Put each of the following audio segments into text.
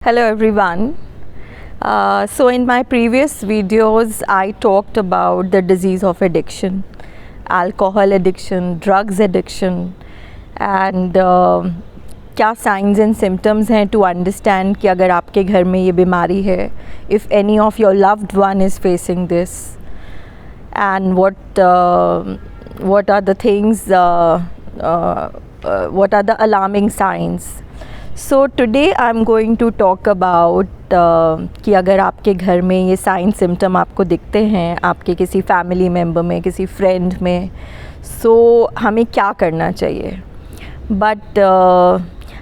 Hello everyone. So in my previous videos I talked about the disease of addiction, alcohol addiction, drugs addiction, and क्या signs and symptoms हैं to understand कि अगर आपके घर में ये बीमारी है, if any of your loved one is facing this, and what are the things, what are the alarming signs. So today I'm going to talk about कि अगर आपके घर में ये साइन सिम्टम आपको दिखते हैं आपके किसी फैमिली मेम्बर में, किसी फ्रेंड में, सो हमें क्या करना चाहिए. But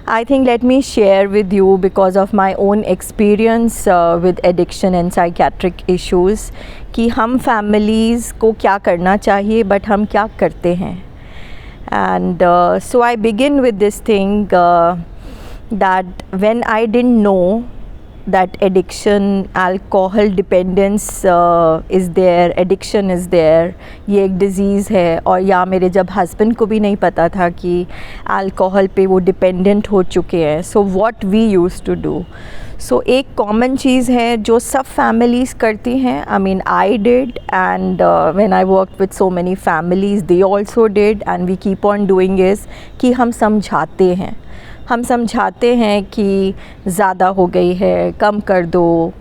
I think let me share with you because of my own experience with addiction and psychiatric issues कि हम families को क्या करना चाहिए but हम क्या करते हैं. And so I begin with this thing that when I didn't know that addiction, alcohol dependence is there, addiction is there, ये एक disease है, और या मेरे जब husband को भी नहीं पता था कि alcohol पे वो dependent हो चुके हैं. So what we used to do. So एक common चीज़ है जो सब families करती हैं. I mean I did, and when I worked with so many families they also did, and we keep on doing is कि हम समझाते हैं कि ज़्यादा हो गई है, कम कर दो,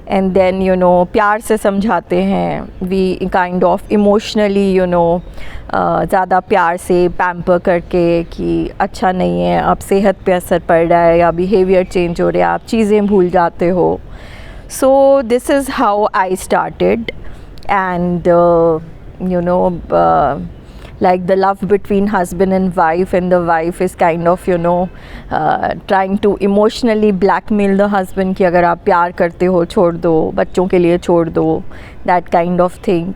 एंड देन प्यार से समझाते हैं. वी काइंड ऑफ इमोशनली ज़्यादा प्यार से पैम्पर करके कि अच्छा नहीं है, अब सेहत पे असर पड़ रहा है या बिहेवियर चेंज हो रहा है, आप चीज़ें भूल जाते हो. So this is how I started, and like the love between husband and wife, and the wife is kind of trying to emotionally blackmail the husband कि अगर आप प्यार करते हो छोड़ दो, बच्चों के लिए छोड़ दो, that kind of thing.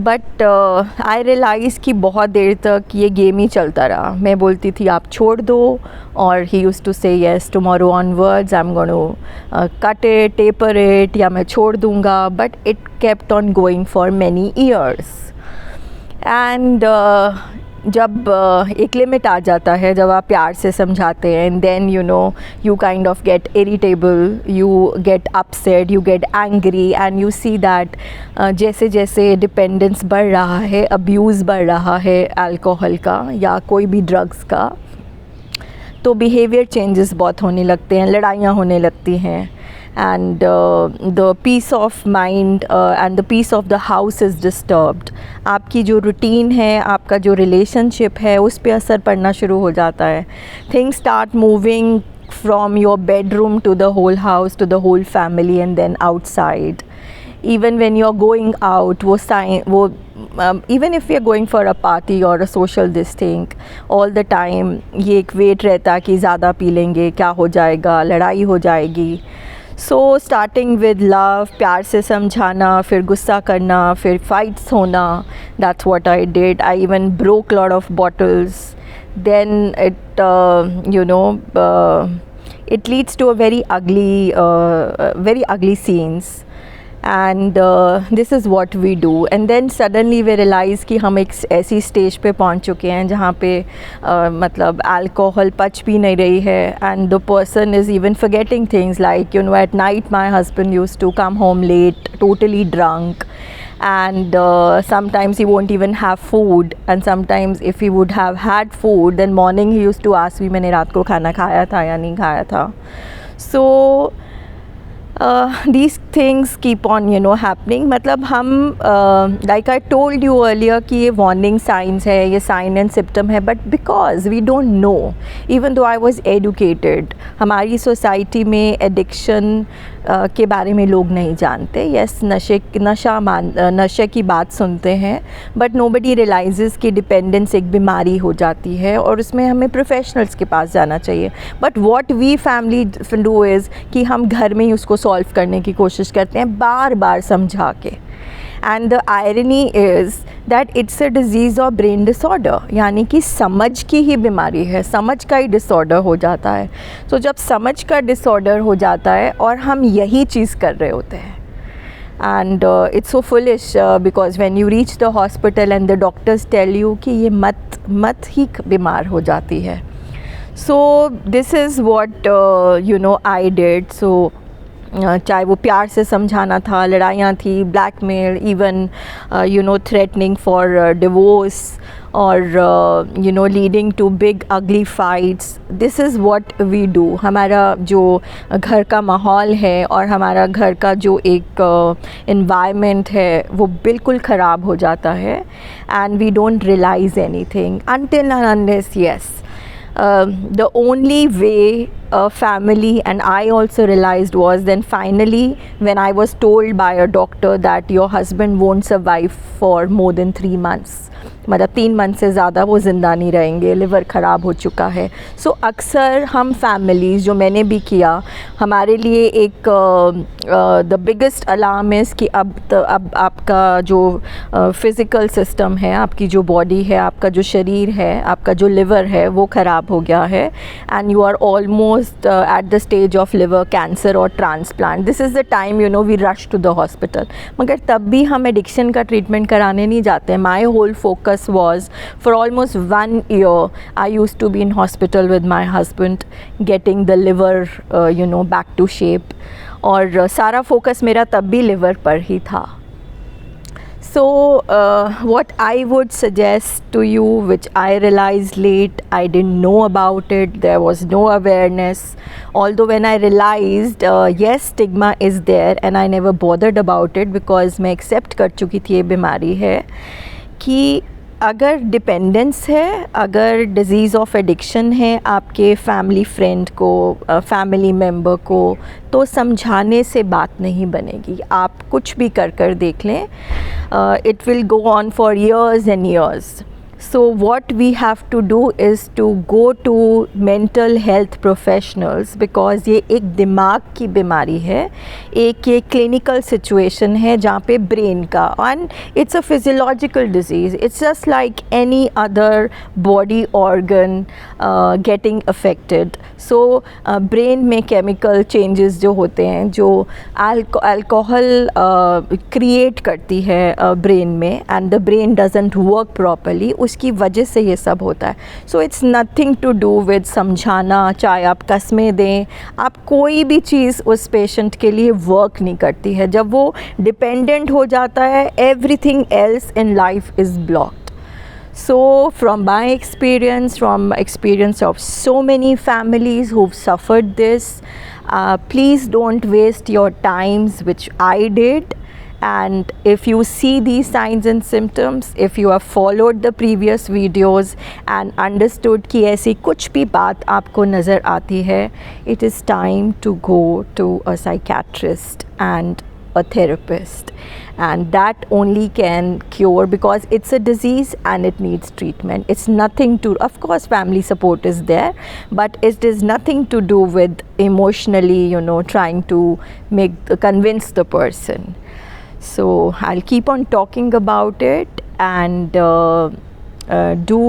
But I realized कि बहुत देर तक ये गेम ही चलता रहा. मैं बोलती थी आप छोड़ दो, और he used to say yes, tomorrow onwards I'm going to cut it, taper it, या मैं छोड़ दूँगा. But it kept on going for many years. And जब एक लिमिट आ जाता है, जब आप प्यार से समझाते हैं, and then you kind of get irritable, you get upset, you get angry, and you see that जैसे जैसे डिपेंडेंस बढ़ रहा है, अब्यूज़ बढ़ रहा है अल्कोहल का या कोई भी ड्रग्स का, तो बिहेवियर चेंजेस बहुत होने लगते हैं, लड़ाइयाँ होने लगती हैं. And the peace of mind and the peace of the house is disturbed. आपकी जो रूटीन है, आपका जो रिलेशनशिप है, उस पे असर पड़ना शुरू हो जाता है. Things start moving from your bedroom to the whole house, to the whole family, and then outside. Even when you're going out, even if you're going for a party or a social this thing, all the time ये एक wait रहता कि ज़्यादा P लेंगे, क्या हो जाएगा, लड़ाई हो जाएगी. सो स्टार्टिंग विद लव, प्यार से समझाना, फिर गुस्सा करना, फिर फाइट्स होना. That's what I did. I even broke lot of bottles. Then it leads to a very ugly scenes. And this is what we do. And then suddenly we realize कि हम एक ऐसी स्टेज पे पहुंच चुके हैं जहाँ पे मतलब अल्कोहल पच भी नहीं रही है, and the person is even forgetting things like at night my husband used to come home late, totally drunk, and sometimes he won't even have food, and sometimes if he would have had food, then morning he used to ask me मैंने रात को खाना खाया था या नहीं खाया था. So these things keep on happening. मतलब हम like I told you earlier कि ये warning signs है, ये sign and symptom है, but because we don't know, even though I was educated, हमारी society में addiction के बारे में लोग नहीं जानते. यस, नशे की बात सुनते हैं, बट nobody realizes कि डिपेंडेंस एक बीमारी हो जाती है और उसमें हमें प्रोफेशनल्स के पास जाना चाहिए. But what we family do is कि हम घर में ही उसको सॉल्व करने की कोशिश करते हैं, बार बार समझा के. And the irony is that it's a disease of brain disorder, यानी कि समझ की ही बीमारी है, समझ का ही डिसऑर्डर हो जाता है. तो जब समझ का डिसऑर्डर हो जाता है और हम यही चीज़ कर रहे होते हैं, and it's so foolish because when you reach the hospital and the doctors tell you कि ये मत ही बीमार हो जाती है. So this is what I did. So चाहे वो प्यार से समझाना था, लड़ाइयाँ थी, blackmail, even threatening for divorce और leading to big ugly fights. This is what we do. हमारा जो घर का माहौल है और हमारा घर का जो एक एनवायरनमेंट है वो बिल्कुल ख़राब हो जाता है, and we don't realize anything until and unless, yes, the only way a family, and I also realized, was then finally when I was told by a doctor that your husband won't survive for more than 3 months. मतलब 3 month से ज़्यादा वो ज़िंदा नहीं रहेंगे, liver ख़राब हो चुका है. सो अक्सर हम फैमिलीज़, जो मैंने भी किया, हमारे लिए एक द बिगेस्ट अलार्म इज़ कि अब आपका जो फ़िज़िकल सिस्टम है, आपकी जो बॉडी है, आपका जो शरीर है, आपका जो लिवर है वो ख़राब हो गया है, and you are almost at the stage of liver cancer और transplant. This is the time we rush to the hospital. मगर तब भी हम एडिक्शन का ट्रीटमेंट कराने नहीं जाते. My whole focus was, for almost 1 year I used to be in hospital with my husband, getting the liver back to shape, और सारा फोकस मेरा तब भी लिवर पर ही था. So what I would suggest to you, which I realized late, I didn't know about it, there was no awareness. Although when I realized, yes, stigma is there, and I never bothered about it because मैं accept कर चुकी थी ये बीमारी है, कि अगर dependence है, अगर डिज़ीज़ ऑफ एडिक्शन है आपके फैमिली फ्रेंड को, फैमिली मेम्बर को, तो समझाने से बात नहीं बनेगी. आप कुछ भी कर देख लें, it will go on for years and years. So what we have to do is to go to mental health professionals, because ये एक दिमाग की बीमारी है, एक ये क्लिनिकल सिचुएशन है जहाँ पे ब्रेन का, and it's a physiological disease. It's just like any other body organ getting affected. So brain में केमिकल चेंजेस जो होते हैं, जो अल्कोहल क्रिएट करती है ब्रेन में, and the brain doesn't work properly, उसकी वजह से ये सब होता है. So it's nothing to do with समझाना, चाहे आप कस्में दें, आप कोई भी चीज़ उस पेशेंट के लिए वर्क नहीं करती है. जब वो डिपेंडेंट हो जाता है, everything else in life is blocked. So from my experience, from experience of so many families who've suffered this, please don't waste your times, which I did. And if you see these signs and symptoms, if you have followed the previous videos and understood कि ऐसी कुछ भी बात आपको नज़र आती है, it is time to go to a psychiatrist and a therapist, and that only can cure, because it's a disease and it needs treatment. It's nothing to, of course family support is there, but it is nothing to do with emotionally trying to convince the person. So I'll keep on talking about it, and do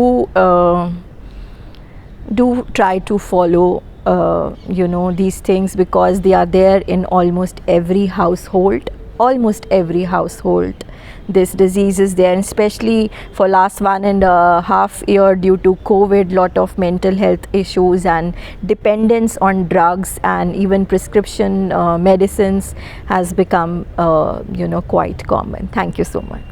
try to follow these things, because they are there in almost every household. This disease is there, and especially for last 1.5 year due to COVID, lot of mental health issues and dependence on drugs and even prescription medicines has become quite common. Thank you so much.